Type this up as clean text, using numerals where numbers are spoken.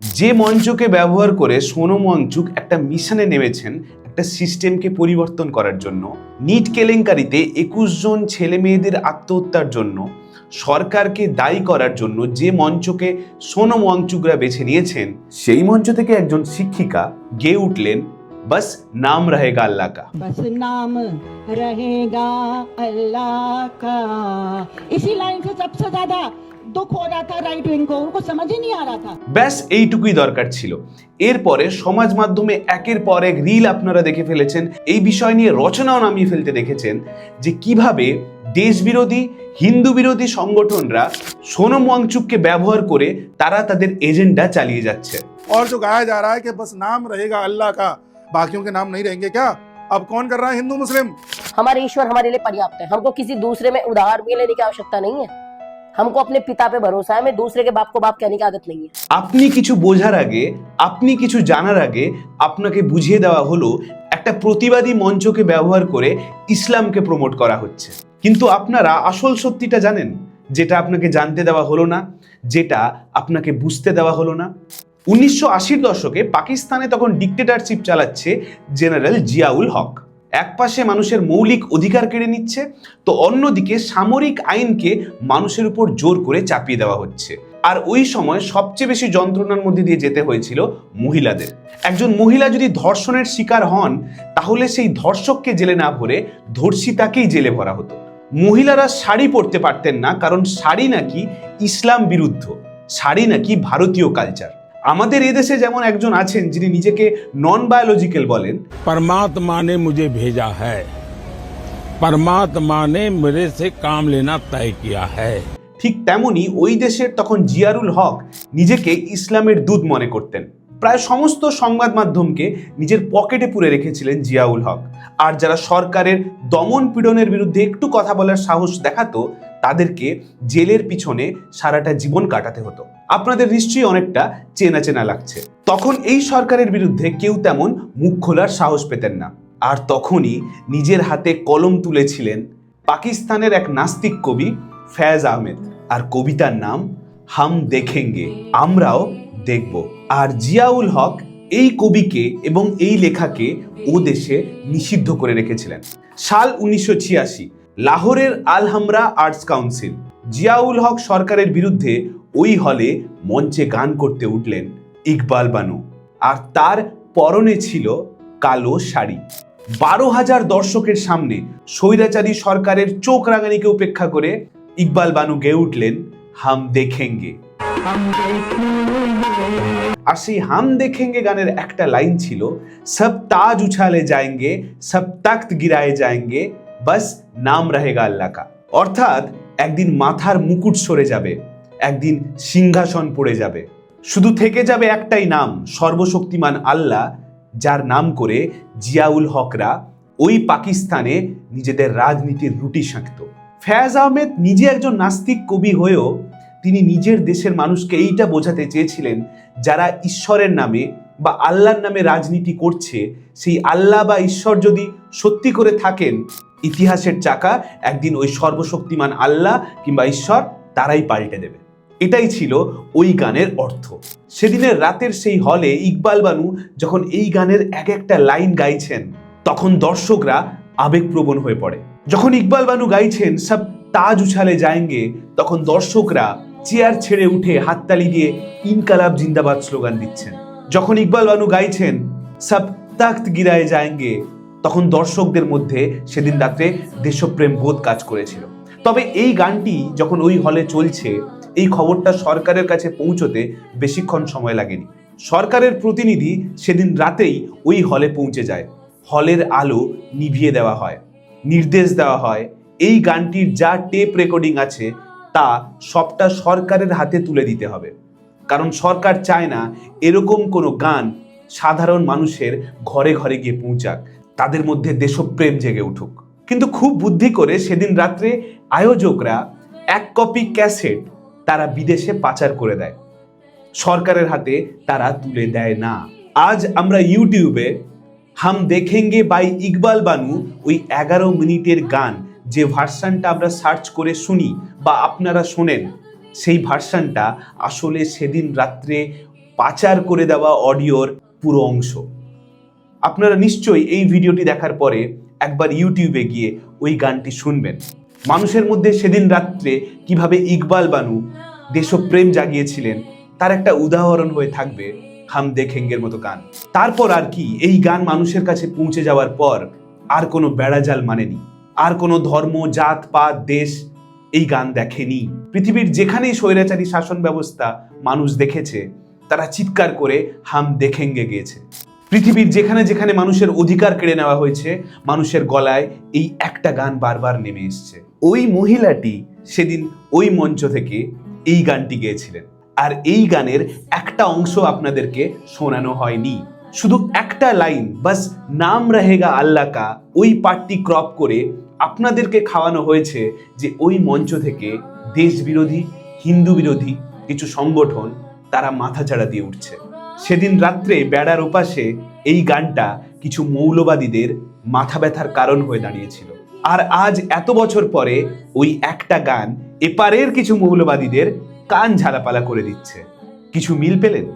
যে মঞ্চকে ব্যবহার করে সোনম ওয়াংচুক একটা মিশনে নেমেছেন একটা সিস্টেমকে পরিবর্তন করার জন্য, নিট কেলেঙ্কারিতে 21 জন ছেলে মেয়েদের আত্মহত্যার জন্য সরকারকে দায়ী করার জন্য যে মঞ্চকে সোনম ওয়াংচুকরা বেছে নিয়েছেন, সেই মঞ্চ থেকে একজন শিক্ষিকা গেয়ে উঠলেন, বাস নাম রহেগা আল্লাহ কা। बस नाम रहेगा अल्लाह का। इसी लाइन से सबसे ज्यादा दुख हो रहा था राइट विंग को, उनको समझ ही नहीं आ रहा था। ব্যাস এইটুকুই দরকার ছিল। এরপরে সমাজ মাধ্যমে একের পর এক রিল আপনারা দেখে ফেলেছেন, এই বিষয় নিয়ে রচনাও নামিয়ে ফেলতে দেখেছেন যে কিভাবে দেশবিরোধী হিন্দু বিরোধী সংগঠনরা সোনম ওয়াংচুককে ব্যবহার করে তারা তাদের এজেন্ডা চালিয়ে যাচ্ছে। और जो गाया जा रहा है कि बस नाम रहेगा अल्लाह का, बाकियों के नाम नहीं रहेंगे क्या? अब कौन कर रहा है? हिंदू मुस्लिम। हमारे ईश्वर हमारे लिए पर्याप्त है, हमको किसी दूसरे में उधार भी लेने की आवश्यकता नहीं है। हमको अपने पिता पे भरोसा है, हमें दूसरे के बाप को बाप कहने की आदत नहीं है। আপনি কিছু বোঝার আগে, আপনি কিছু জানার আগে আপনাকে বুঝিয়ে দেওয়া হলো একটা প্রতিবাদী মঞ্চকে ব্যবহার করে ইসলামকে প্রমোট করা হচ্ছে। কিন্তু আপনারা আসল সত্যিটা জানেন, যেটা আপনাকে জানতে দেওয়া হলো না, যেটা আপনাকে বুঝতে দেওয়া হলো না। 1980-র দশকে পাকিস্তানে তখন ডিক্টেটরশিপ চালাচ্ছে জেনারেল জিয়াউল হক। এক পাশে মানুষের মৌলিক অধিকার কেড়ে নিচ্ছে, তো অন্যদিকে সামরিক আইনকে মানুষের উপর জোর করে চাপিয়ে দেওয়া হচ্ছে। আর ওই সময় সবচেয়ে বেশি যন্ত্রণার মধ্যে দিয়ে যেতে হয়েছিল মহিলাদের। একজন মহিলা যদি ধর্ষণের শিকার হন, তাহলে সেই ধর্ষককে জেলে না ভরে ধর্ষিতাকেই জেলে ভরা হতো। মহিলারা শাড়ি পরতে পারতেন না, কারণ শাড়ি নাকি ইসলাম বিরুদ্ধ, শাড়ি নাকি ভারতীয় কালচার। আমাদের এদেশে যেমন একজন আছেন যিনি নিজেকে নন বায়োলজিক্যাল বলেন, परमात्मा ने मुझे भेजा है, परमात्मा ने मेरे से काम लेना तय किया है। ঠিক তেমনি ওই দেশের তখন জিয়াউল হক নিজেকে ইসলামের দূত মনে করতেন। প্রায় সমস্ত সংবাদ মাধ্যমকে নিজের পকেটে পুরে রেখেছিলেন জিয়াউল হক। আর যারা সরকারের দমন পীড়নের বিরুদ্ধে একটু কথা বলার সাহস দেখাতো, তাদেরকে জেলের পিছনে সারাটা জীবন কাটাতে হতো। আপনাদের নিশ্চয়ই অনেকটা চেনা চেনা লাগছে। তখন এই সরকারের বিরুদ্ধে কেউ তেমন মুখ খোলার সাহস পেতেন না। আর তখনই নিজের হাতে কলম তুলেছিলেন পাকিস্তানের এক নাস্তিক কবি ফেজ আহমেদ, আর কবিতার নাম হাম দেখেঙ্গে, আমরাও দেখব। আর জিয়াউল হক এই কবিকে এবং এই লেখাকে ও দেশে নিষিদ্ধ করে রেখেছিলেন। সাল 1986, লাহোরের আল হামরা আর্টস কাউন্সিল জিয়াউল হক সরকারের বিরুদ্ধে ওই হলে মঞ্চে গান করতে উঠলেন ইকবাল বানু, আর তার পরনে ছিল কালো শাড়ি। 12,000 দর্শকের সামনে স্বৈরাচারী সরকারের চোখ রাঙানিকে উপেক্ষা করে ইকবাল বানু গেয়ে উঠলেন হাম দেখেঙ্গে। আর সেই হাম দেখেঙ্গে গানের একটা লাইন ছিল, সব তাজ উছালে যায়েঙ্গে, সব তখ্ত গিরায়ে যায়েঙ্গে, বাস নাম রহেগা আল্লাহ কা। অর্থাৎ একদিন মাথার মুকুট সরে যাবে, একদিন সিংহাসন পড়ে যাবে, শুধু থেকে যাবে একটাই নাম, সর্বশক্তিমান আল্লাহ, যার নাম করে জিয়াউল হকরা ওই পাকিস্তানে নিজেদের রাজনীতির রুটি সেঁকত। ফেজ আহমেদ নিজে একজন নাস্তিক কবি হয়েও তিনি নিজের দেশের মানুষকে এইটা বোঝাতে চেয়েছিলেন, যারা ঈশ্বরের নামে বা আল্লাহর নামে রাজনীতি করছে, সেই আল্লাহ বা ঈশ্বর যদি সত্যি করে থাকেন, ইতিহাসের চাকা একদিন ওই সর্বশক্তিমান আল্লাহ কিংবা ঈশ্বর তারাই পাল্টে দেবে। এটাই ছিল ওই গানের অর্থ। সেদিনের রাতের সেই হলে ইকবাল বানু যখন এই গানের এক একটা লাইন গাইছেন, তখন দর্শকরা আবেগপ্রবণ হয়ে পড়ে। যখন ইকবাল বানু গাইছেন সব তাজ উছালে যায়েঙ্গে, তখন দর্শকরা চেয়ার ছেড়ে উঠে হাততালি দিয়ে ইনকালাব জিন্দাবাদ স্লোগান দিচ্ছেন। যখন ইকবাল বানু গাইছেন সব তখ্ত গিরায়ে যায়েঙ্গে, তখন দর্শকদের মধ্যে সেদিন রাতে দেশপ্রেম বোধ কাজ করেছিল। তবে এই গানটি যখন ওই হলে চলছে, এই খবরটা সরকারের কাছে পৌঁছতে বেশিক্ষণ সময় লাগেনি। সরকারের প্রতিনিধি সেদিন রাতেই ওই হলে পৌঁছে যায়। হলের আলো নিভিয়ে দেওয়া হয়, নির্দেশ দেওয়া হয় এই গানটির যা টেপ রেকর্ডিং আছে তা সবটা সরকারের হাতে তুলে দিতে হবে, কারণ সরকার চায় না এরকম কোনো গান সাধারণ মানুষের ঘরে ঘরে গিয়ে পৌঁছাক, তাদের মধ্যে দেশপ্রেম জেগে উঠুক। কিন্তু খুব বুদ্ধি করে সেদিন রাত্রে আয়োজকরা 1 কপি ক্যাসেট তারা বিদেশে পাচার করে দেয়, সরকারের হাতে তারা তুলে দেয় না। আজ আমরা ইউটিউবে হাম দেখেঙ্গে বাই ইকবাল বানু ওই 11 মিনিটের গান যে ভার্সানটা আমরা সার্চ করে শুনি বা আপনারা শোনেন, সেই ভার্সানটা আসলে সেদিন রাত্রে পাচার করে দেওয়া অডিওর পুরো অংশ। আপনারা নিশ্চয়ই এই ভিডিওটি দেখার পরে একবার ইউটিউবে গিয়ে ওই গানটি শুনবেন। মানুষের মধ্যে সেদিন রাত্রে কিভাবে ইকবাল বানু দেশপ্রেম জাগিয়েছিলেন তার একটা উদাহরণ হয়ে থাকবে হাম দেখেঙ্গের মতো গান। তারপর আর কি, এই গান মানুষের কাছে পৌঁছে যাওয়ার পর আর কোনো বেড়াজাল মানেনি, আর কোনো ধর্ম, জাত পাত, দেশ এই গান দেখেনি। পৃথিবীর যেখানেই স্বৈরাচারী শাসন ব্যবস্থা মানুষ দেখেছে তারা চিৎকার করে হাম দেখেঙ্গে গেয়েছে। পৃথিবীর যেখানে যেখানে মানুষের অধিকার কেড়ে নেওয়া হয়েছে মানুষের গলায় এই একটা গান বারবার নেমে এসছে। ওই মহিলাটি সেদিন ওই মঞ্চ থেকে এই গানটি গেয়েছিলেন, আর এই গানের একটা অংশ আপনাদেরকে শোনানো হয়নি, শুধু একটা লাইন, বাস নাম রহেগা আল্লাহ কা, ওই পার্টটি ক্রপ করে আপনাদেরকে খাওয়ানো হয়েছে যে ওই মঞ্চ থেকে দেশ বিরোধী, হিন্দু বিরোধী কিছু সংগঠন তারা মাথাচাড়া দিয়ে উঠছে। সেদিন রাত্রে বেড়ার ওপাশে এই গানটা কিছু মৌলবাদীদের মাথা ব্যথার কারণ হয়ে দাঁড়িয়েছিল, আর আজ এত বছর পরে ওই একটা গান এপারের কিছু মৌলবাদীদের কান ঝালাপালা করে দিচ্ছে। কিছু মিল পেলেন?